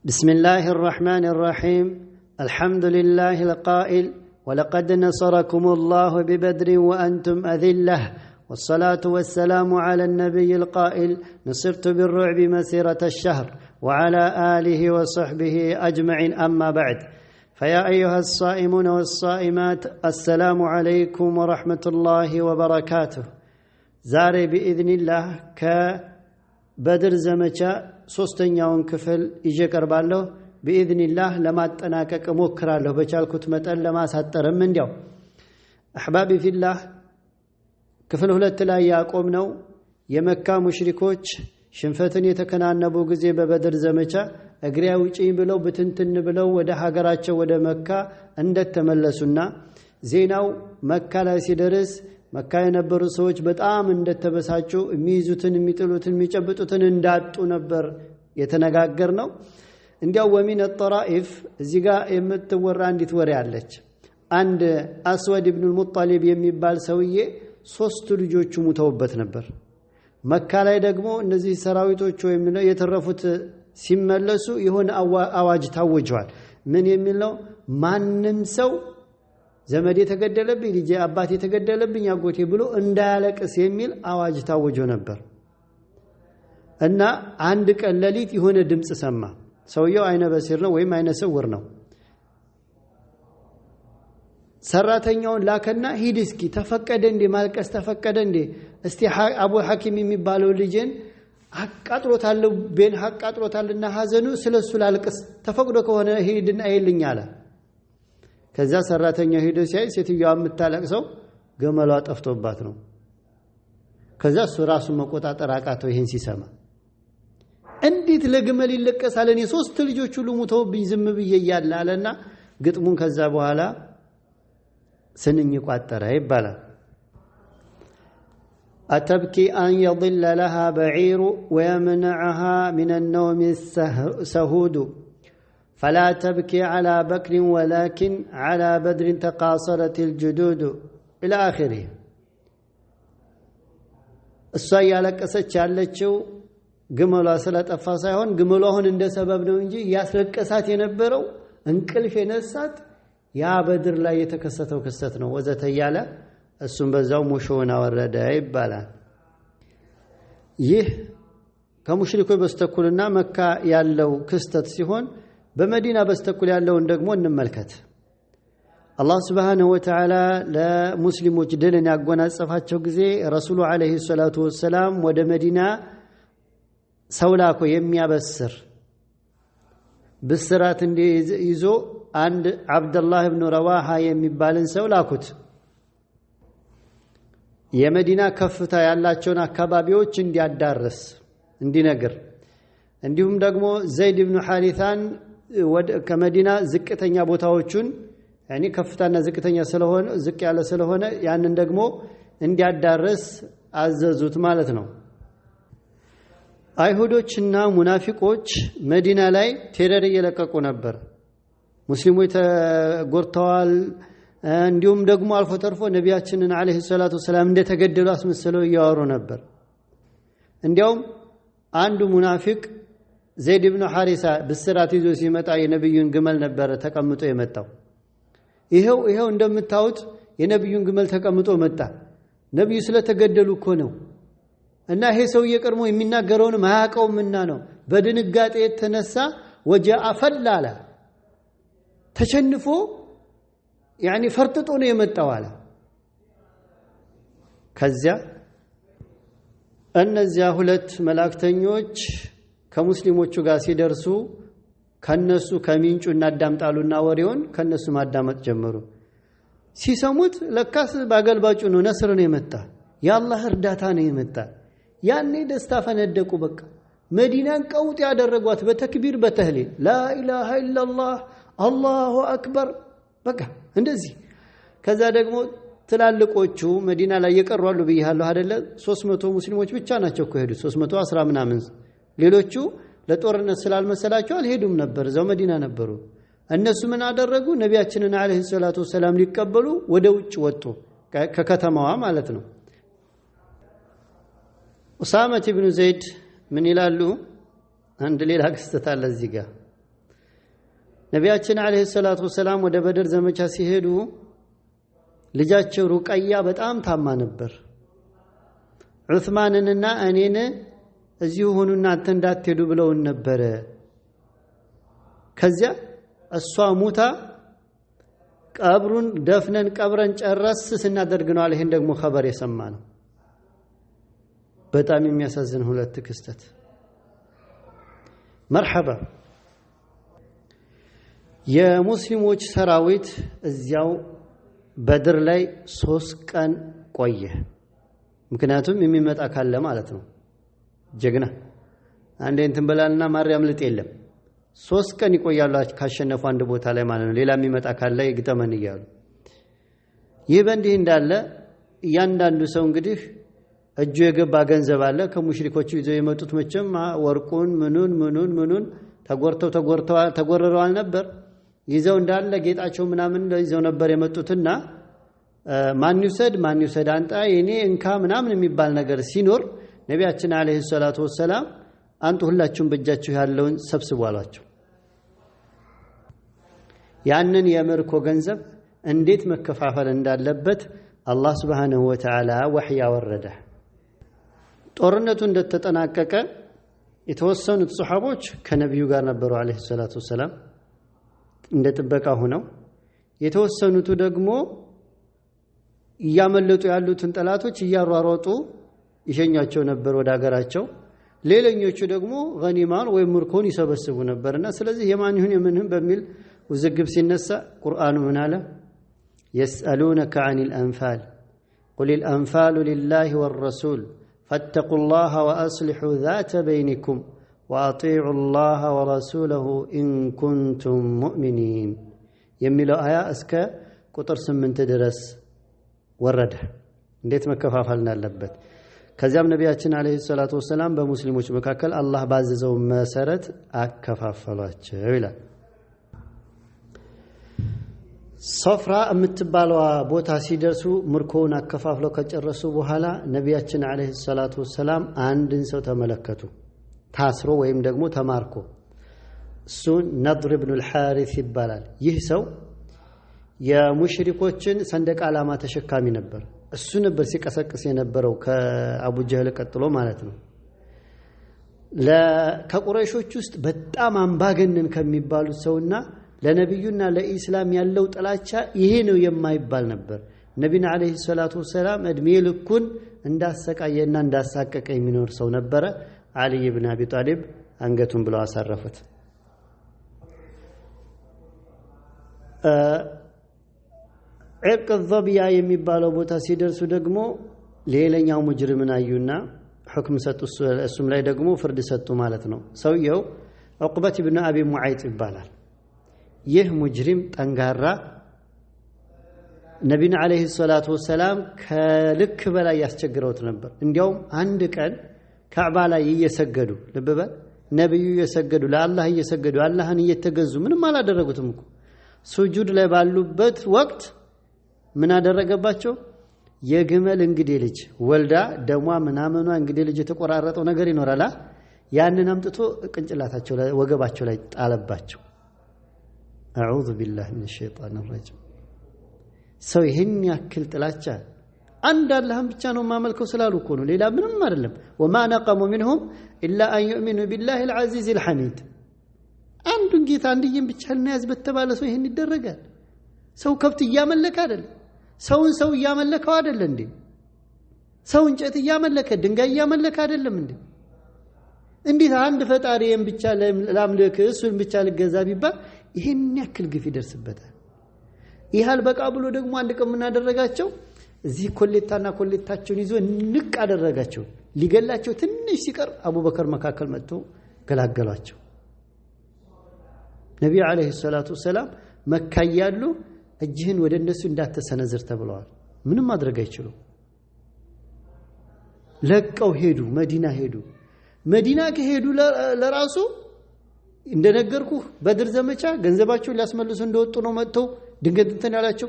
بسم الله الرحمن الرحيم الحمد لله القائل ولقد نصركم الله ببدر وأنتم أذلة والصلاة والسلام على النبي القائل نصرت بالرعب مسيرة الشهر وعلى آله وصحبه أجمعين أما بعد فيا أيها الصائمون والصائمات السلام عليكم ورحمة الله وبركاته زاري بإذن الله كبدر زمجة ሶስተኛውን ክፍል ይዤ ቀርባለሁ بإذنillah ለማጠናቀቅ እሞክራለሁ በቻልኩት መጠን ለማሳጠርም እንዲያው احبابي في الله ክፍል 2 ላይ ያቆምነው የመካ ሙሽሪኮች ሽንፈትን የተከናነቡ ጊዜ በበድር ዘመቻ እግሬ አውጪኝ ብለው ብትንትን ብለው ወደ ሀገራቸው ወደ መካ እንደተመለሱና ዜናው መካ ላይ ሲደርስ መካ የነበሩ ሰዎች በጣም እንደተበሳጩ የሚይዙትን የሚጥሉትን የሚጨብጡትን እንዳጡ ነበር የተነጋገርነው እንዲያው ወሚን الطرائف እዚህ ጋር የምትወራ እንዲት ወሬ አለች አንድ አስወድ ኢብኑ ሙጣሊብ የሚባል ሰውዬ 3 ልጆቹ ሙተውበት ነበር መካ ላይ ደግሞ እነዚህ ሰራዊቶች ወይም የተረፉት ሲመለሱ የሆነ አዋጅ ታወጀዋል ምን የሚል ነው ማንንም ሰው ዘመድ የተገደለብኝ ልጅ አባት የተገደለብኝ አጎቴ ብሎ እንዳያለቅስ የሚል አዋጅ ታወጆ ነበር እና አንድ ቀን ሌሊት የሆነ ድምጽ ሰማ ሰውየው አይነ በሲር ነው ወይም አይነ ስውር ነው ሰራተኛውን ላከና ሂድ እስኪ ተፈቀደ እንዴ ማልቀስ ተፈቀደ እንዴ እስቲ አቡ ሐኪም የሚባለው ልጅን አቃጥሮታል ቤን አቃጥሮታልና ሐዘኑ ስለሱ ላልቅስ ተፈቅዶ ከሆነ ሂድና አይልኝ አለ ከዛ ሰራተኛው ሄዶ ሲያይ ሴትዮዋ የምታለቅሰው ገመሏ ጠፍቶባት ነው ከዛ እሱ ራሱ መቆጣጠር አቃተው ይሄን ሲሰማ እንዴት ለግመል ይለቀሳል እኔ 3 ልጆች ሁሉ ሙተውብኝ ዝም ብዬ ያያለ አለና ግጥሙን ከዛ በኋላ ስንኝ ቋጠረ ይባላል أتبكي أن يضل لها بعير ويمنعها من النوم سهود فلا تبكي على بكر ولكن على بدر تقاصرت الجدود إلى آخره الصيا لقسچ ያለችው ግመሏ ስለጠፋ ሳይሆን ግመሏ አሁን እንደ ሰበብ ነው እንጂ ያስለቀሳት የነበረው እንቅልፍ የነሳት ያ በድር ላይ የተከሰተው ክስተት ነው ወዘተ ያለ እሱም በዛው ሙሾና ወረደ ይባላል ይህ ከሙሽሪኮች በስተኩልና መካ ያለው ክስተት ሲሆን በመዲና በስተኩል ያለውን ደግሞ እንመልከት አላህ Subhanahu Wa Ta'ala ለሙስሊሞች ድልን ያጎናጸፋቸው ጊዜ ረሱሉ አለይሂ ሰላቱ ወሰለም ወደ መዲና ሰውላኮ የሚያበስር ብስራት እንዲይዞ አንድ አብዱላህ ኢብኑ ረዋሃ የሚባልን ሰው ላኩት የመዲና ከፍታ ያላቸውን አካባቢዎች እንዲያዳርስ እንዲነግር እንዲሁም ደግሞ ዘይድ ኢብኑ ሐሪታን ከመዲና ዝቅተኛ ቦታዎችን ያኒ ከፍታና ዝቅተኛ ስለሆነ ዝቅ ያለ ስለሆነ ያንን ደግሞ እንዲያዳርስ አዘዙት ማለት ነው አይሁዶችና ሙናፊቆች መዲና ላይ ቴረር እየለቀቁ ነበር ሙስሊሞች ተጎርተዋል እንዲሁም ደግሞ አልፎ ተርፎ ነቢያችንን አለይሂ ሰላቱ ወሰለም እንደተገደሉ አስመስለው ያወሩ ነበር እንዲያውም አንዱ ሙናፊቅ ዘይድ ኢብኑ ሐሪሳ ብስራት ይዞ ሲመጣ የነብዩን ግመል ነበር ተቀምጦ የመጣው ይሄው እንደምታዩት የነብዩን ግመል ተቀምጦ መጣ ነብዩ ስለተገደሉ እኮ ነው እና ይሄ ሰው የቀርሞ የሚናገረውን ማያቀውምና ነው በድንጋጤ የተነሳ ወጃአ ፈላላ ተሸንፎ ያኒ ፈርጥጦ ነው የመጣው አለ ከዚያ እነዚያ ሁለት መላእክተኞች ከሙስሊሞቹ ጋር ሲደርሱ ከነሱ ከሚንጩ እናዳምጣሉና ወሬውን ከነሱ ማዳመጥ ጀመሩ ሲሰሙት ለካስ ባገልባጩ ነው ነስር ነው የመጣ ያላህ እርዳታ ነው የመጣ ያኔ ደስታ ፈነደቁ በቃ መዲናን ቀውጥ ያደረጓት በተክቢር በተህሊል ላ ኢላሃ ኢላላህ አላሁ አክበር በቃ እንደዚህ ከዛ ደግሞ ትላልቆቹ መዲና ላይ የቀሩሉ በይሃሉ አይደለ 300 ሙስሊሞች ብቻ ናቸው ከሄዱት 310 ምናምን ሌሎቹ ለጦርነት ስላልመሰላቸው አልሄዱም ነበር እዛው መዲና ነበሩ እነሱ ምን አደረጉ ነቢያችንን አለይሂ ሰላቱ ወሰለም ሊቀበሉ ወደ ውጭ ወጡ ከከተማዋ ማለት ነው ኡሳማ ኢብኑ ዘይድ ምን ይላሉ አንድ ሌላ ክስተት አለ እዚህ ጋር ነቢያችን አለይሂ ሰላቱ ወሰላም ወደ በድር ዘመቻ ሲሄዱ ልጃቸው ሩቀያ በጣም ታማ ነበር። ዑስማንንና እኔን እዚሁ ሆኑና አንተ እንዳትሄዱ ብለውን ነበር። ከዚያ እሷ ሙታ ቀብሩን ደፍነን ቀብረን ጨረስ ስናደርግ ነው ይሄን ደግሞ ኸበር የሰማነው። በጣም የሚያሳዝን ሁለት ክስተት። መርሐባ የሙስሊሞች ሰራዊት እዚያው በድር ላይ 3 ቀን ቆየ። ምክንያቱም የሚመጣ ካለ ማለት ነው ጀግና አንዴ እንትን በላልና ማርያም ልጥ የለም 3 ቀን ይቆያሉ ካሸነፉ አንድ ቦታ ላይ ማለት ነው። ሌላ የሚመጣ ካለ ይግጠመን ይያሉ። ይህ በእንዲህ እንዳለ እያንዳንዱ ሰው እንግዲህ እጁ የገባ ገንዘብ አለ። ከሙሽሪኮቹ ይዘው የመጡት መቼም ወርቁን ምኑን ተጎርረዋል ነበር። ይዘው እንዳለ ጌጣቸው ምናምን ይዘው ነበር የመጡትና ማን ይውሰድ አንጣ የኔ እንካ ምናምን የሚባል ነገር ሲኖር ነቢያችን አለይሂ ሰላቱ ወሰላም አንቱ ሁላችሁም በእጃችሁ ያለውን ሰብስቡ አሏቸው። ያንን የምርኮ ገንዘብ እንዴት መከፋፈል እንዳለበት አላህ Subhanahu Wa Ta'ala ወህይ አወረደ። ጦርነቱ እንደተጠናቀቀ የተወሰኑት ሱሐቦች ከነብዩ ጋር ነበሩ አለይሂ ሰላቱ ወሰላም እንደ ጥበቃ ሆነው፣ የተወሰኑት ደግሞ ያመለጡ ያሉትን ጠላቶች እያሯሯጡ ይሸኛቸው ነበር ወደ ሀገራቸው። ሌላኞቹ ደግሞ ገኒማን ወይ ምርኮን ይሰበስቡ ነበርና ስለዚህ የማን ይሁን የምንህም በሚል ውዝግብ ሲነሳ ቁርአኑ ምን አለ? يسألونك عن الأنفال قل الأنفال لله والرسول فاتقوا الله وأصلحوا ذات بينكم وأطيعوا الله ورسوله إن كنتم مؤمنين يميلو آية أسكا قطر 8 درس ورده እንዴት መከፋፈልና አለበት። ከዚያም ነቢያችን አለይሂ ሰላቱ ወሰላም በሙስሊሞች መካከል አላህ ባዘዘው መሰረት አከፋፈሏቸው ይላል። ሶፍራ የምትባለው ቦታ ሲደርሱ ምርኮውን አከፋፍለው ከጨረሱ በኋላ ነቢያችን አለይሂ ሰላቱ ወሰላም አንድን ሰው ተመለከቱ ታስሮ ወይም ደግሞ ተማርኮ። እሱ ነድር ኢብኑ አልሐሪስ ይባላል። ይህ ሰው የሙሽሪኮችን ሰንደቅ ዓላማ ተሸካሚ ነበር። እሱ ነበር ሲቀሰቅስ የነበረው ከአቡ ጀህል ቀጥሎ ማለት ነው። ከቁረይሾች ውስጥ በጣም አምባገነን ከሚባሉት ሰውና ለነብዩና ለኢስላም ያለው ጥላቻ ይሄ ነው የማይባል ነበር። ነብዩና አለይሂ ሰላቱ ወሰላም እድሜ ልኩን እንዳሰቃየና እንዳሳቀቀ የሚኖር ሰው ነበረ። አሊ ኢብኑ አቢ ጣሊብ አንገቱን ብለው አሳረፉት። ዕርቅ الضبያ የሚባለው ቦታ ሲደርሱ ደግሞ ሌላኛው ሙጅሪምን አዩና ሁክም ሰጡ። እሱም ላይ ደግሞ ፍርድ ሰጡ ማለት ነው። ሰውየው ዑቅበት ኢብኑ አቢ ሙዓይጥ ይባላል። ይህ ሙጅሪም ጠንጋራ ነብዩን አለይሂ ሰላቱ ወሰላም ከልክ በላይ ያስቸግረውት ነበር። እንዲያውም አንድ ቀን ካዕባ ላይ እየሰገዱ ልብበል ነብዩ እየሰገዱ ለአላህ እየሰገዱ አላህን እየተገዙ ምንም አላደረጉትም እኮ ሱጁድ ላይ ባሉበት ወቅት ምን አደረገባቸው? የግመል እንግዴ ልጅ ወልዳ ደሟ ምናምኗ እንግዴ ልጅ የተቆራረጠው ነገር ይኖራል። ያንን አምጥቶ ቅንጭላታቸው ላይ ወገባቸው ላይ ጣለባቸው። አዑዙ ቢላሂ ሚነሽ ሸይጣን ረጂም። ሰው ይሄን ያክል ጥላቻ አንድ አላህን ብቻ ነው ማመልከው ስላሉ እኮ ነው፣ ሌላ ምንም አይደለም። ወማ ነቀሙ منهم الا ان يؤمنوا بالله العزيز الحميد። አንዱን ጌታ አንድዬን ብቻ እናያዝ በተባለ ሰው ይሄን ይደረጋል። ሰው ከብት እያመለከ አይደል? ሰውን ሰው እያመለከው አይደል እንዴ? ሰው እንጨት እያመለከ ድንጋይ እያመለከ አይደለም እንዴ? እንዴት አንድ ፈጣሪን ብቻ ላምልክ እሱን ብቻ ልገዛ ቢባል ይሄን ያክል ግፍ ይደርስበታል? ይሃል በቃ ብሎ ደግሞ አንድ ቀን ምን አደረጋቸው? እዚህ ኮሌታና ኮሌታቸውን ይዞ ንቅ አደረጋቸው። ሊገላቸው ትንሽ ሲቀር አቡበከር መካከል መጥቶ ገላገሏቸው። ነብዩ አለይሂ ሰላቱ ወሰላም መካ ያሉ እጅህን ወደ እነሱ እንዳትሰነዝር ተብለዋል። ምንም ማድረግ አይችሉም። ለቀው ሄዱ፣ መዲና ሄዱ። መዲና ከሄዱ ለራሱ እንደነገርኩ በድር ዘመቻ ገንዘባቸው ሊያስመልሱ እንደወጡ ነው መጥተው ድንገት እንትን ያላቸው።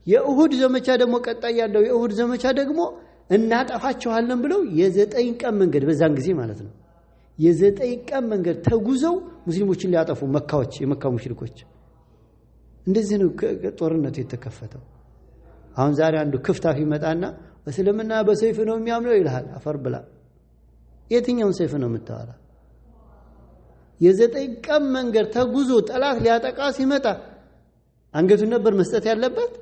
የኡሁድ ዘመቻ ደግሞ ቀጣይ ያለው የኡሁድ ዘመቻ ደግሞ እናጠፋቸዋለን ብለው የ9 ቀን መንገድ በዛን ጊዜ ማለት ነው የ9 ቀን መንገድ ተጉዘው ሙስሊሞችን ሊያጠፉ መካዎች የመካ ሙሽሪኮች እንደዚህ ነው ጦርነቱ የተከፈተው አሁን ዛሬ አንዱ ክፍታፍ ይመጣና እስልምና በሰይፍ ነው የሚያምነው ይልሃል አፈር ብላ የትኛውን ሰይፍ ነው የምታወራ የዘጠኝ ቀን መንገድ ተጉዞ ጠላት ሊያጠቃ ሲመጣ አንገቱን ነበር መስጠት ያለበት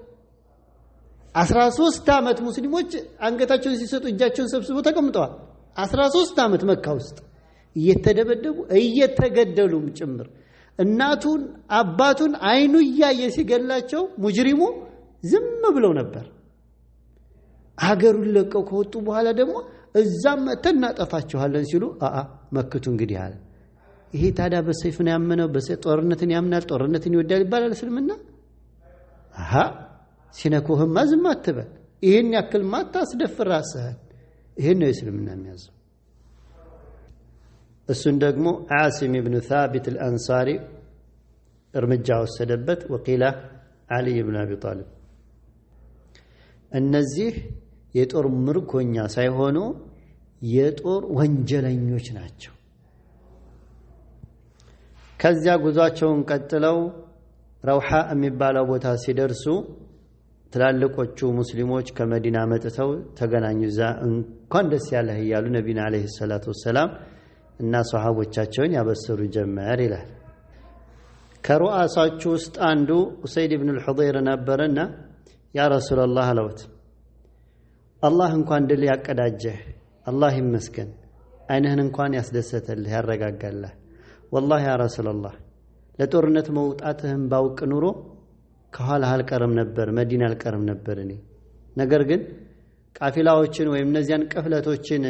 13 አመት ሙስሊሞች አንገታቸውን ሲሰጡ እጃቸውን ሰብስበው ተቀምጠዋል 13 አመት መካ ውስጥ እየተደበደቡ እየተገደሉም ጭምር እናቱን አባቱን አይኑ ያየ ሲገላቸው ሙጅሪሙ ዝም ብለው ነበር ሀገሩን ለቀው ከወጡ በኋላ ደግሞ እዛም ተናጠፋቸዋለን ሲሉ መክቱ እንግዲህ አለ ይሄ ታዲያ በሰይፍ ነው ያመነው በጦርነትን ያምናል ጦርነትን ይወዳል ይባላል እስልምና ሲነኩህማ ዝም አትበል ይሄን ያክል ማታስደፍር ራስህን ይሄን ነው እስልምና የሚያዘው እሱን ደግሞ ዓሲም ኢብኑ ሳቢት አልአንሳሪ እርምጃ ወሰደበት ወቂላ አሊ ኢብኑ አቢ ጣሊብ እነዚህ የጦር ምርኮኛ ሳይሆኑ የጦር ወንጀለኞች ናቸው ከዚያ ጉዟቸውን ቀጥለው ረውሃ የሚባለው ቦታ ሲደርሱ ትላልቆቹ ሙስሊሞች ከመዲና መጥተው ተገናኙ ዛ እንኳን ደስ ያለህ ይያሉ ነብዩና አለይሂ ሰላቱ ወሰለም እና ሱሐቦቻቸውን ያበሰሩ ጀመር ይላል ከሩአሳቹ ውስጥ አንዱ ኡሰይድ ኢብኑ አልሁደይር ነበርና ያ ረሱላህ አለውት አላህ እንኳን ድል ያቀዳጀህ አላህ ይመስገን አይነህን እንኳን ያስደሰተልህ ያረጋጋልህ والله يا رسول الله ለጦርነት መውጣትህን ባውቅ ኑሮ ከኋላ አልቀርም ነበር መዲና አልቀርም ነበር እኔ ነገር ግን ቃፊላዎችን ወይም እነዚያን ቀፍለቶችን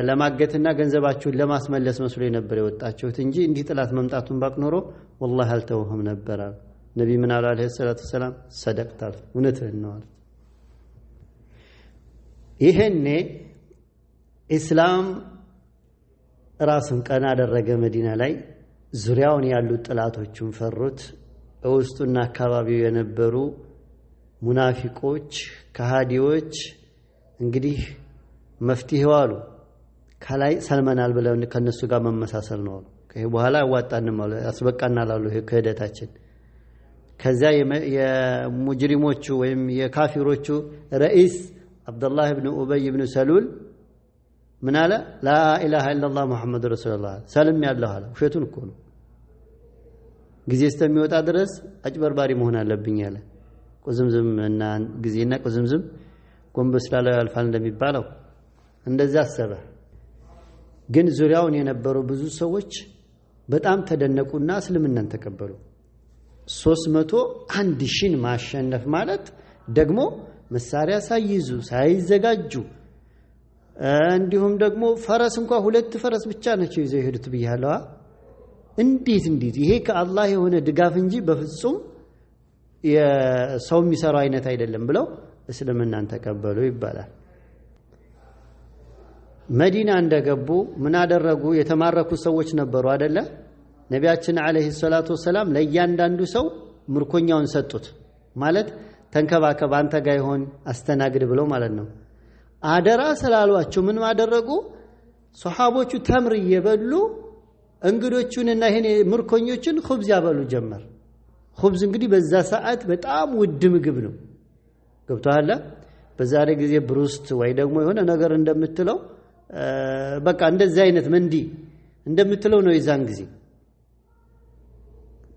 ለማገትና ገንዘባቸውን ለማስመለስ መስሎ ነበር የወጣችሁት እንጂ እንዲህ ጥላት መምጣቱን ባቅ ኑሮ والله አልተውህም ነበር ነብይ ምን አለይሂ ሰላቱ ሰላም ሰደቅታል እውነትህን ነው ይሄኔ እስላም ራስን ቀና አደረገ መዲና ላይ ዙሪያውን ያሉ ጥላቶችን ፈሩት ውስጡና አካባቢው የነበሩ ሙናፊቆች ከሃዲዎች እንግዲህ መፍትሄው አሉ ከላይ ሰልመናል ብለው ከነሱ ጋር መመሳሰል ነው ከዚህ በኋላ ያዋጣን ማለት ያስበቃናል አሉ ከሄደታችን ከዛ የሙጅሪሞቹ ወይም የካፊሮቹ ረئيስ አብዱላህ ኢብኑ ኡበይ ኢብኑ ሰሉል ምን አለ ላ ኢላሃ ኢላላህ ሙሐመድ ረሱላህ ሰለም ያለው አለ ውሸቱን እኮ ነው ጊዜ እስከሚወጣ ድረስ አጭበርባሪ መሆን አለብኝ አለ ቁዝምዝም እና ጊዜና ቁዝምዝም ጎንበስ ላለው ያልፋል እንደሚባለው እንደዛ አሰበ ግን ዙሪያውን የነበሩ ብዙ ሰዎች በጣም ተደነቁና እስልምናን ተቀበሉ 301,000 ማሸነፍ ማለት ደግሞ መሳሪያ ሳይይዙ ሳይዘጋጁ እንዲሁም ደግሞ ፈረስ እንኳን ሁለት ፈረስ ብቻ ናቸው ይዘው ሄዱት ብያለዋ እንዴት ይሄ ከአላህ የሆነ ድጋፍ እንጂ በፍጹም የሰው የሚሰራው አይነት አይደለም ብለው እስልምናን ተቀበሉ ይባላል መዲና እንደገቡ ምን አደረጉ የተማረኩ ሰዎች ነበሩ አይደለ ነቢያችን አለይሂ ሰላቱ ወሰለም ለእያንዳንዱ ሰው ምርኮኛውን ሰጡት ማለት ተንከባከብ አንተ ጋር ይሆን አስተናግድ ብለው ማለት ነው አደራ ስላሏቸው ምን ማደረጉ ሱሐቦቹ ተምር እየበሉ እንግዶቹንና ይሄን ምርኮኞችን ኹብዝ ያበሉ ጀመር ኹብዝ እንግዲህ በዛ ሰዓት በጣም ውድ ምግብ ነው ገብቷል በዛሬ ጊዜ ብሩስት ወይ ደግሞ የሆነ ነገር እንደምትለው በቃ እንደዚህ አይነት መንዲ እንደምትለው ነው ይዛን ጊዜ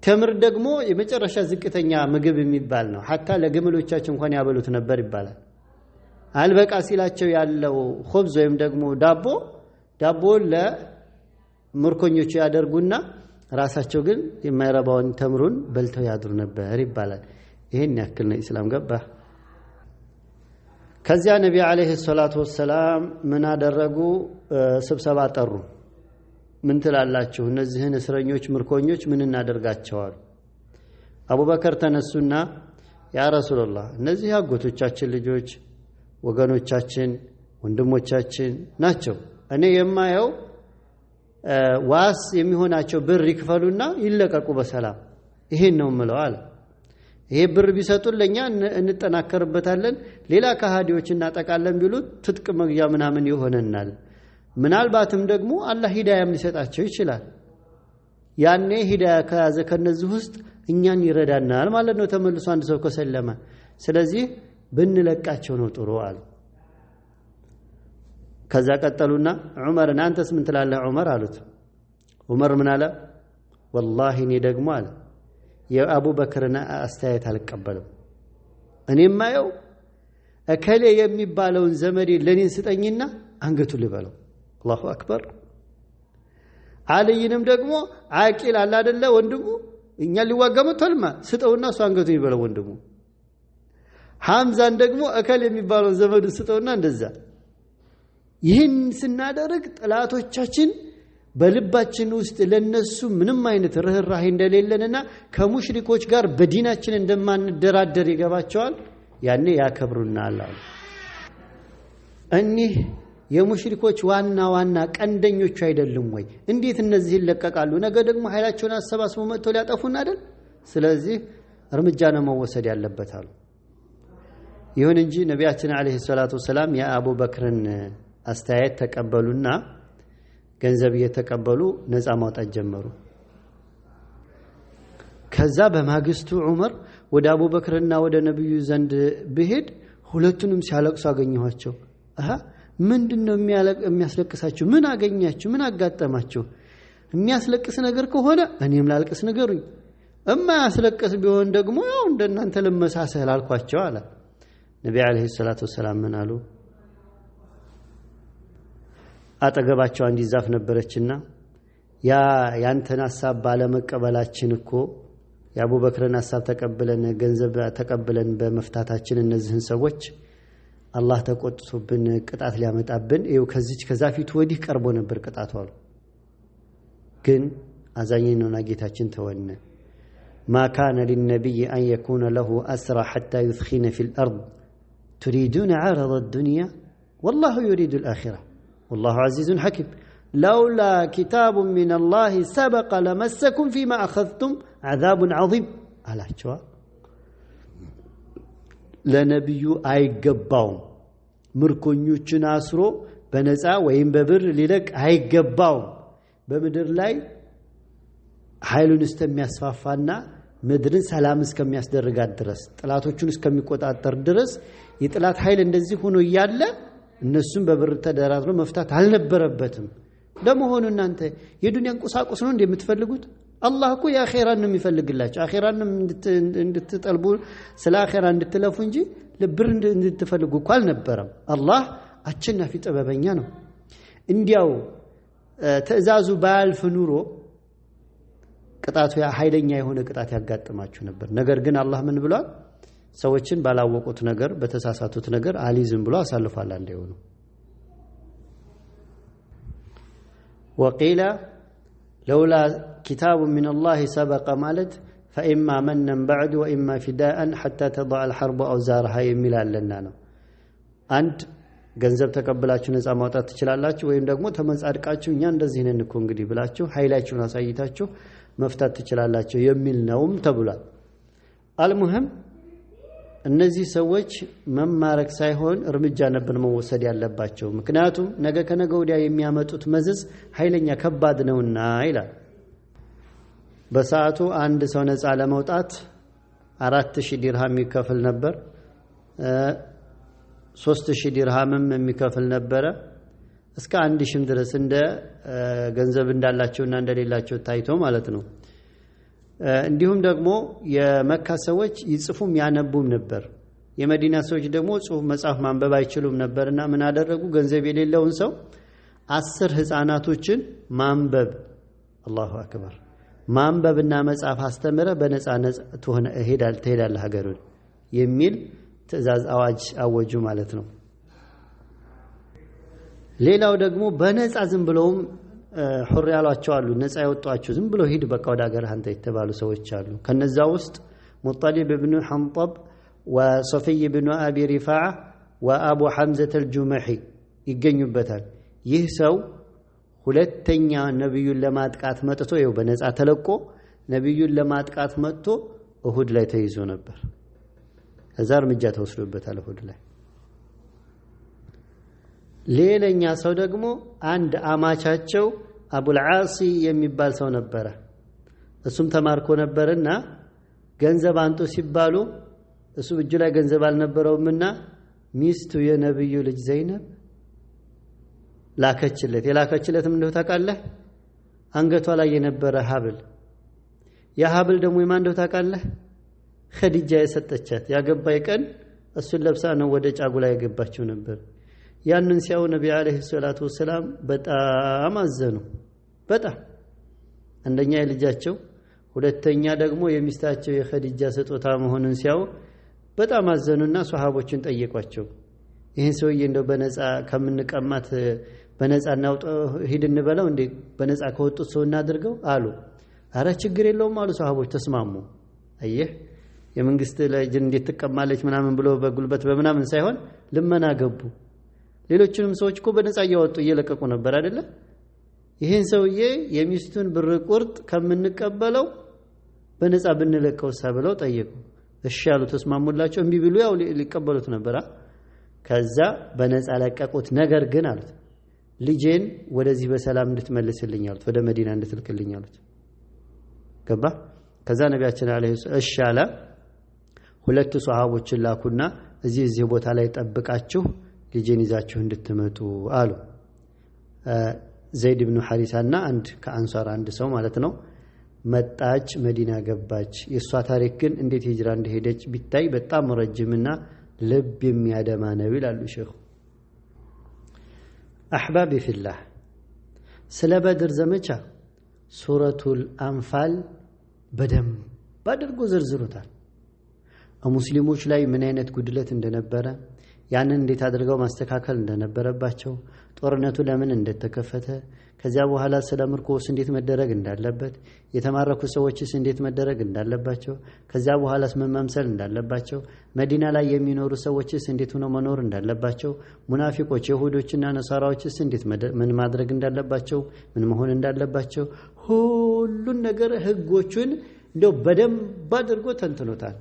ተምር ደግሞ የመጨረሻ ዝቅተኛ ምግብ የሚባል ነው hatta ለግመሎቻቸው እንኳን ያበሉት ነበር ይባላል አልበቃ ሲላቸው ያለው ኹብዝ ወይም ደግሞ ዳቦ ለምርኮኞቹ ያደርጉና ራሳቸው ግን የማይረባውን ተምሩን በልተው ያድሩ ነበር ይባላል ይሄን ያክል ነው እስላም ገባ ከዚያ ነብይ አለይሂ ሰላቱ ወሰለም ምን አደረጉ ስብሰባ ጠሩ ምን ትላላችሁ እነዚህን እስረኞች ምርኮኞች ምን እናደርጋቸዋል አቡበከር ተነሱና ያ ረሱላህ እነዚህ አጎቶቻችን ልጆች ወገኖቻችን ወንድሞቻችን ናቸው እኔ የማየው ዋስ የሚሆናቸው ብር ይክፈሉና ይለቀቁ በሰላም ይሄን ነው የምለው አለ ይሄ ብር ቢሰጡን ለኛ እንጠናከርበታለን ሌላ ከሃዲዎች እናጠቃለን ቢሉት ትጥቅ መግዣ ምናምን ይሆነናል ምናልባትም ደግሞ አላህ ሂዳያም ሊሰጣቸው ይችላል ያኔ ሂዳያ ከያዘ ከነዚህ ውስጥ እኛን ይረዳናል ማለት ነው ተመልሶ አንድ ሰው ከሰለመ ስለዚህ ብንለቃቸው ነው ጥሩ አሉ ከዛ ቀጠሉና ዑመርን አንተስ ምን ትላለህ ዑመር አሉት ዑመር ምን አለ والله እኔ ደግሞ አለ የአቡበክርን አስተያየት አልቀበልም እኔም ማየው እከሌ የሚባለውን ዘመዴ ለኔ ስጠኝና አንገቱ ልበለው አላሁ አክበር አልይንም ደግሞ አቂል አለ አይደለ ወንድሙ እኛ ሊዋጋመው ተልማ ስጠውና እሱ አንገቱ ይበለው ወንድሙ ሐምዛን ደግሞ እከሌ የሚባለውን ዘመዱ ስጠውና እንደዛ ይህን ስናደርግ ጥላቶቻችን በልባችን ውስጥ ለነሱ ምንም አይነት ርህራሄ እንደሌለንና ከሙሽሪኮች ጋር በዲናችን እንደማንደራደር ይገባቸዋል ያኔ ያከብሩናል አሉ እኒህ የሙሽሪኮች ዋና ቀንደኞቹ አይደሉም ወይ እንዴት እነዚህ ይለቀቃሉ ነገ ደግሞ ኃይላቸውን አሰባስበው መጥተው ሊያጠፉና አይደል ስለዚህ እርምጃ ነው መወሰድ ያለበት አሉ ይሁን እንጂ ነቢያችን አለይሂ ሰላቱ ወሰለም የአቡበክርን አስተያየት ተቀበሉና ገንዘብ እየተቀበሉ ነፃ ማውጣት ጀመሩ ከዛ በማግስቱ ዑመር ወደ አቡበክርና ወደ ነብዩ ዘንድ በሄድ ሁለቱንም ሲያለቅሱ አገኘኋቸው ምንድነው የሚያስለቅሳችሁ ምን አገኛችሁ ምን አጋጠማችሁ የሚያስለቅስ ነገር ከሆነ እኔም ላልቅስ ነገሩኝ የማያስለቅስ ቢሆን ደግሞ ያው እንደናንተ ለመሳሰል አልኳቸው አለ ነብዩ አለይሂ ሰላቱ ወሰለም ምን አሉ አጠገባቸው አንዲት ዛፍ ነበረችና ያንተን ሐሳብ ባለመቀበላችን እኮ የአቡበክርን ሐሳብ ተቀበለን ገንዘብ ተቀበለን በመፍታታችን እነዚህን ሰዎች አላህ ተቆጥቶብን ቅጣት ሊያመጣብን ይው ከዛፊቱ ወዲህ ቀርቦ ነበር ቅጣቱ አሉ ግን አዛኝነውና ጌታችን ተወነ ما كان للنبي أن يكون له أسرى حتى يثخن في الأرض تريدون عرض الدنيا والله يريد الآخرة والله عزيز حكيم لولا كتاب من الله سبق لمسكم فيما أخذتم عذاب عظيم على جواب ለነብዩ አይገባው ምርኮኞችን አስሮ በነፃ ወይም በብር ሊለቅ አይገባው በመድር ላይ ኃይሉን እስከሚያስፋፋና ምድርን ሰላም እስከሚያስደርጋት ድረስ ጥላቶቹን እስከሚቆጣጠር ድረስ የጥላት ኃይል እንደዚህ ሆኖ ይያለ እነሱም በብር ተደራድሮ መፍታት አልነበረበትም ለመሆኑ እናንተ የዱንያን ቁሳቁስ ነው እንደምትፈልጉት አላህ እኮ የአኺራን ነው የሚፈልግላችሁ አኺራን እንድትጠልቡ ስለ አኺራ እንድትለፉ እንጂ ለብር እንድትፈልጉ እኮ አልነበረም አላህ አቸናፊ ጥበበኛ ነው እንዲያው ተዛዙ ባልፍ ኑሮ ቅጣቱ ኃይለኛ የሆነ ቅጣት ያጋጥማችሁ ነበር ነገር ግን አላህ ምን ብሏል ሰዎችን ባላወቁት ነገር በተሳሳቱት ነገር አሊዝም ብሎ አሳልፏል እንደሆነ وقيل لولا كتاب من الله سبق مالت فإما منا بعد وإما فداء حتى تضع الحرب أوزارها يميل لنا ነው አንድ ገንዘብ ተቀበላችሁ ነፃ ማውጣት ትችላላችሁ ወይም ደግሞ ተመጻድቃችሁ እኛ እንደዚህ ነን እኮ እንግዲህ ብላችሁ ኃይላችሁን አሳይታችሁ መፍታት ትችላላችሁ የሚል ነውም ተብሏል አልሙህም እነዚህ ሰዎች መማረክ ሳይሆን እርምጃ ነበር መወሰድ ያለባቸው ምክንያቱም ነገ ከነገ ወዲያ የሚያመጡት መዘዝ ኃይለኛ ከባድ ነውና ይላል በሰዓቱ አንድ ሰው ነፃ ለመውጣት 4000 ዲርሃም ይከፍል ነበር 3000 ዲርሃምም የሚከፍል ነበር እስከ 1000 ድረስ እንደ ገንዘብ እንዳላቸውና እንደሌላቸው ታይቶ ማለት ነው እንዲሁም ደግሞ የመካ ሰዎች ይጽፉም ያነቡም ነበር የመዲና ሰዎች ደግሞ ጽሁፍ መጻፍ ማንበብ አይችሉም ነበርና ምን አደረጉ ገንዘብ የሌለውን ሰው 10 ህፃናቶችን ማንበብ አላሁ አክበር ማንበብና መጻፍ አስተምረ በነፃ ትሄዳለህ ሀገሩን የሚል ትዕዛዝ አዋጅ አወጁ ማለት ነው ሌላው ደግሞ በነፃ ዝም ብለውም ሑር ያሏቸው አሉ ነፃ ያወጣቸው ዝም ብለው ሄድ በቃ ወደ ሀገር አንተ የተባሉ ሰዎች አሉ ከነዛ ውስጥ ሙጣሊብ ኢብኑ ሐንጠብ ወሶፊይ ኢብኑ አቢ ሪፋዓ ወአቡ ሐምዘተ አልጁመሂ ይገኙበታል ይህ ሰው ሁለተኛ ነብዩን ለማጥቃት መጥቶ ይው በነፃ ተለቆ ነብዩን ለማጥቃት መጥቶ እሁድ ላይ ተይዞ ነበር ከዛ እርምጃ ተወስዶበታል እሁድ ላይ ሌላኛ ሰው ደግሞ አንድ አማቻቸው አቡል ዓሲ የሚባል ሰው ነበር እሱም ተማርኮ ነበርና ገንዘብ አንጡ ሲባሉ እሱ እጁ ላይ ገንዘብ አልነበረውምና ሚስቱ የነብዩ ልጅ ዘይነብ ላከችለት የላከችለትም እንደው ታውቃለህ አንገቷ ላይ የነበረ ሐብል ያ ሐብል ደግሞ የማን እንደው ታውቃለህ ኸዲጃ የሰጠቻት ያገባይ ቀን እሱን ለብሳ ነው ወደ ጫጉላ የገባችው ነበር ያንን ሲያው ነብዩ አለይሂ ሰላቱ ወሰለም በጣም አዘኑ በጣም አንደኛ የልጃቸው ሁለተኛ ደግሞ የሚስታቸው የኸዲጃ ስጦታ መሆኑን ሲያው በጣም አዘኑና ሱሐቦችን ጠየቋቸው ይሄን ሰውዬ እንደው በነፃ ከምንቀማት በነፃ እናውጣው ሂድ እንበለው እንዴ በነፃ ከወጡት ሰው እናድርገው አሉ አረ ችግር የለውም አሉ ሱሐቦች ተስማሙ አየህ የመንግስት ልጅ እንዴት ተቀማለች ምናምን ብሎ በጉልበት በመናምን ሳይሆን ልመና ገቡ ሌሎችንም ሰዎች እኮ በነፃ ያወጡ እየለቀቁ ነበር አይደለ ይሄን ሰውዬ የሚስቱን ብር ቁርጥ ከምንቀበለው በነፃ ብንለቀው ሳብለው ጠየቁ እሺ ያሉ ተስማሙላቸው እንቢ ቢሉ ያው ሊቀበሉት ነበር ከዛ በነፃ ለቀቁት ነገር ግን አሉት ልጄን ወደዚህ በሰላም እንድትመልስልኝ አሉት ወደ መዲና እንድትልክልኝ አሉት ገባ ከዛ ነብያችን አለይሂ እሺ አለ ሁለት ሱሐቦችን ላኩና እዚህ ቦታ ላይ ጠብቃችሁ ልጄን ይዛችሁ እንድትመጡ አሉ ዘይድ ኢብኑ ሐሪሳና አንድ ከአንሷር አንድ ሰው ማለት ነው መጣች መዲና ገባች የሷ ታሪክ ግን እንዴት ሂጅራ እንደሄደች ቢታይ በጣም ረጅምና ልብ የሚያደማ ነው ይላሉ ሼኹ አህባቢ ፊላህ ስለ በድር ዘመቻ ሱረቱል አንፋል በደም ባድርጎ ዘርዝሩታል ሙስሊሞች ላይ ምን አይነት ጉድለት እንደነበረ ያንን እንዴት አድርገው ማስተካከል እንደነበረባቸው ጦርነቱ ለምን እንደተከፈተ ከዚያ በኋላ ስለምርኮስ እንዴት መደረግ እንዳለበት የተማረኩ ሰዎችስ እንዴት መደረግ እንዳለባቸው ከዚያ በኋላስ ምን መምሰል እንዳለባቸው መዲና ላይ የሚኖሩ ሰዎችስ እንዴት ሆነው መኖር እንዳለባቸው ሙናፊቆች ይሁዶችና ነሳራዎችስ እንዴት ምን ማድረግ እንዳለባቸው ምን መሆን እንዳለባቸው ሁሉን ነገር ህጎቹን እንደው በደንብ አድርጎ ተንትኖታል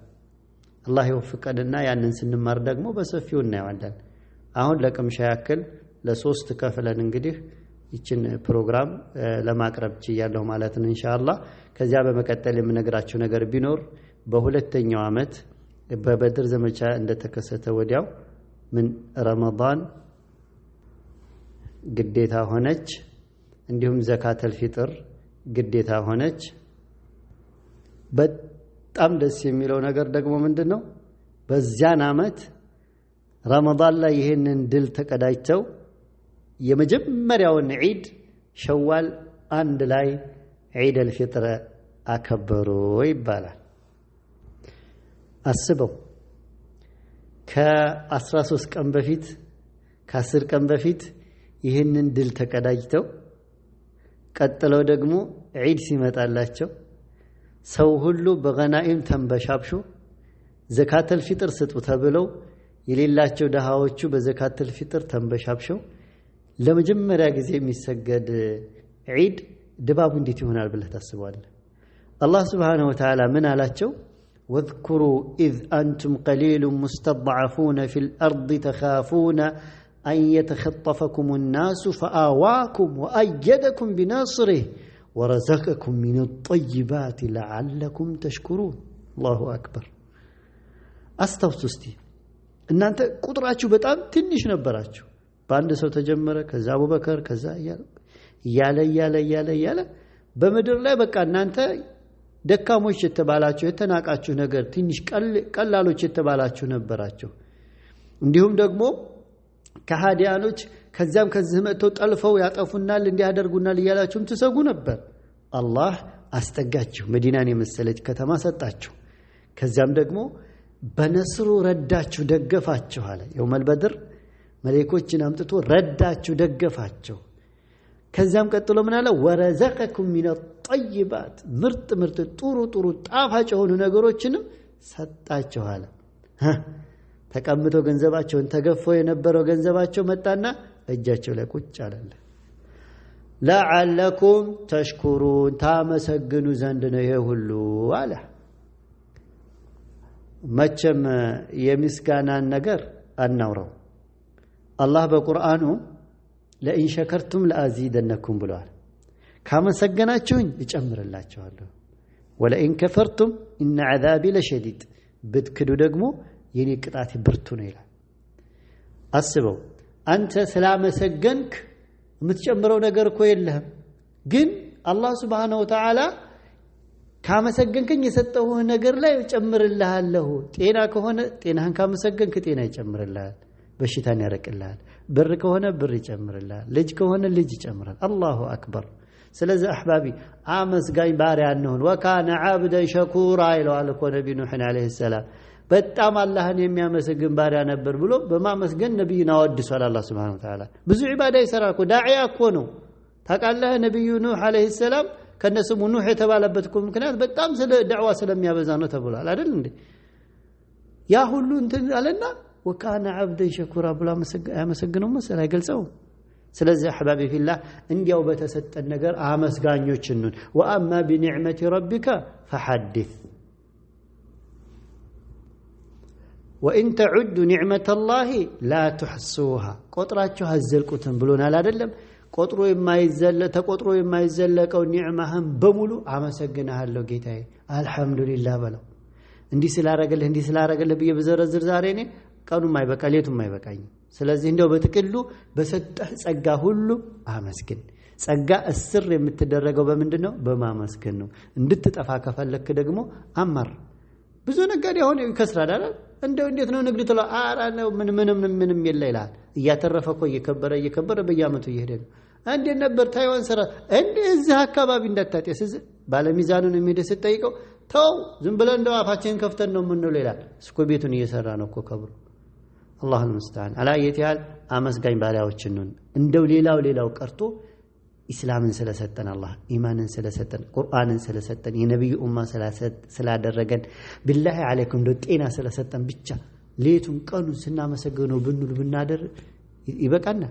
አላህ ይወፍቀንና ያንን ስንማር ደግሞ በሰፊው እናያለን አሁን ለቅምሻ ያክል ለሶስት ከፍለን እንግዲህ ይችን ፕሮግራም ለማቅረብ ችያለሁ ማለት ነው ኢንሻአላህ ከዚያ በመቀጠል የምነግራችሁ ነገር ቢኖር በሁለተኛው አመት በበድር ዘመቻ እንደተከሰተ ወዲያው ምን ረመዳን ግዴታ ሆነች እንዲሁም ዘካተል ፊጥር ግዴታ ሆነች በጣም ደስ የሚለው ነገር ደግሞ ምንድነው በዚያን አመት ረመዳን ላይ ይሄንን ድል ተቀዳጅተው የመጀመሪያውን ዒድ ሸዋል አንድ ላይ ዒድ አልፊጥር አከበሩ ይባላል አስበው ከ13 ቀን በፊት ከ10 ቀን በፊት ይሄንን ድል ተቀዳጅተው ቀጥለው ደግሞ ዒድ ሲመጣላቸው ሰው ሁሉ በገናኢም ተንበሻብሾ ዘካተል ፊጥር ስጡ ተብለው የሌላቸው ደሃዎቹ በዘካተል ፊጥር ተንበሻብሸው ለመጀመሪያ ጊዜ የሚሰገድ ዒድ ድባቡ እንዴት ይሆናል ብለህ ታስባለህ አላህ Subhanahu Wa Ta'ala ምን አላቸው واذكروا إذ أنتم قليل مستضعفون في الأرض تخافون أن يتخطفكم الناس فآواكم وأيدكم بناصره ورزقكم من الطيبات لعلكم تشكرون الله أكبر أستوسستي إن أنت قدراتشو بتأم تنش نبراتشو በአንድ ሰው ተጀመረ ከዛ አቡበከር ከዛ ያለ በመድር ላይ በቃ እናንተ ደካሞች የተባላችሁ የተናቃችሁ ነገር ትንሽ ቀላሎች የተባላችሁ ነበራችሁ እንዲሁም ደግሞ ከሃዲያኖች ከዛም ከዚህ መጥተው ጠልፈው ያጠፉናል እንዲያደርጉናል ይያላችሁም ትሰጉ ነበር አላህ አስጠጋችሁ መዲናን የመሰለች ከተማ ሰጣችሁ ከዛም ደግሞ በነስሩ ረዳችሁ ደገፋችሁ አለ የውመል በድር መለኮችን አምጥቶ ረዳችሁ ደገፋችሁ ከዛም ቀጥሎ ምን አለ ወረዘቀኩም ሚነ ጠይባት ምርጥ ጥሩ ጣፋጭ የሆኑ ነገሮችንም ሰጣችሁ አለ ተቀምጠው ገንዘባቸውን ተገፈው የነበረው ገንዘባቸው መጣና እጃቸው ላይ ቁጭ አለለ ለዓለኩም ተሽኩሩን ታመሰግኑ ዘንድ ነው ይሄ ሁሉ አለ መቼም የምስጋናን ነገር አናውረው አላህ በቁርአኑ ለኢን ሸከርቱም ለአዚደነኩም ብሏል ካመሰገናችሁኝ እጨምርላችኋለሁ ولئن كفرتم إن عذابي لشديد بتكدو دقمو يني قطعتي برتو ነው ይላል አስበው አንተ ስላመሰገንክ የምትጨምረው ነገር እኮ የለህም ግን አላህ Subhanahu Wa Ta'ala ካመሰገንከኝ የሰጠው ነገር ላይ ጨምርልሃለሁ ጤና ከሆነ ጤናህን ካመሰገንክ ጤና ይጨምርልሃል በሽታን ያረቅልሃል ብር ከሆነ ብር ይጨምርልሃል ልጅ ከሆነ ልጅ ይጨምራል አላሁ አክበር ስለዚህ አህባቢ አመስጋኝ ባሪያ ነውን ወካነ ዓብደን ሸኩራ ይላል እኮ ነብዩ ኑህ አለይሂ ሰላም በጣም አላህን የሚያመሰግን ባሪያ ነበር ብሎ በማመስገን ነብዩን አወድሷል አላህ Subhanahu Wa Ta'ala ብዙ ዒባዳ ይሰራል እኮ ዳዒያ እኮ ነው ታውቃለህ ነብዩ ኑህ አለይሂ ሰላም ከነስሙ ኑህ የተባለበት እኮ ምክንያት በጣም ስለ ዳዕዋ ስለሚያበዛ ነው ተብሏል አይደል እንዴ ያ ሁሉ እንትን አለና ወካነ ዓብደን ሸኩራ ብሎ ያመሰግነው መሰለ አይገልጸው ስለዚህ አህባቢ ፊላህ እንዲያው በተሰጠን ነገር አመስጋኞች ነን ወአማ ቢኒዕመቲ ረቢካ ፈሐዲስ وإن تعدوا نعمة الله لا تحصوها قطراچو هزلقوتن ብሎናል አይደለም ቆጥሮ የማይዘለ ተቆጥሮ የማይዘለቀው ኒዕማህን በሙሉ አመሰግናለሁ ጌታዬ አልহামዱሊላህ በለው እንዲህ ስላረገልህ በየ በዘረዝር ዛሬ እኔ ቀኑም አይበቃ ሌቱም አይበቃኝ ስለዚህ እንደው በጥቅሉ በሰጠህ ጸጋ ሁሉ አመስግን ጸጋ እስር የምትደረገው በምንድነው በማመስገን ነው እንድትጠፋ ከፈለክ ደግሞ አማር ብዙ ነገር ያሆነ ይከስራል አይደል እንደው እንዴት ነው ንግድ ተላ አራ ነው ምንም የለ ይላል እያተረፈኮ እየከበረ በየአመቱ ይሄደ አንዴ ነበር ታይዋን ሰራ እንዴ እዚህ አካባቢ እንዳታጤስ ባለሚዛኑን የሚደስ ጠይቀው ተው ዝም ብለን እንደው አፋችን ከፍተን ነው ምን ነው ይላል እስኮ ቤቱን እየሰራ ነው እኮ ከብሩ አላህ المستعان على يتيال አመስጋኝ ባሪያዎችን ነው እንደው ሌላው ቀርቶ ኢስላምን ስለሰጠን አላህ ኢማንን ስለሰጠን ቁርአንን ስለሰጠን የነብዩ ኡማ ስላደረገን ቢላሂ አለይኩም ጤና ስለሰጠን ብቻ ሌቱን ቀኑ ስናመሰግነው ብናደር ይበቃና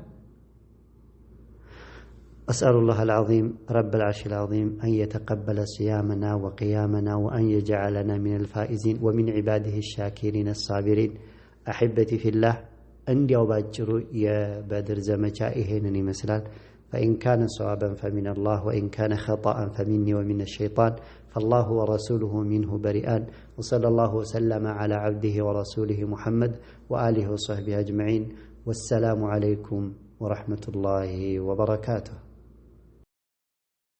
أسأل الله العظيم رب العرش العظيم أن يتقبل صيامنا وقيامنا وأن يجعلنا من الفائزين ومن عباده الشاكرين الصابرين أحبتي في الله عندي وباجروا يا بدر زمجائهن مثلا فإن كان صوابا فمن الله وإن كان خطأ فمني ومن الشيطان فالله ورسوله منه بريئان وصلى الله وسلم على عبده ورسوله محمد وآله وصحبه أجمعين والسلام عليكم ورحمة الله وبركاته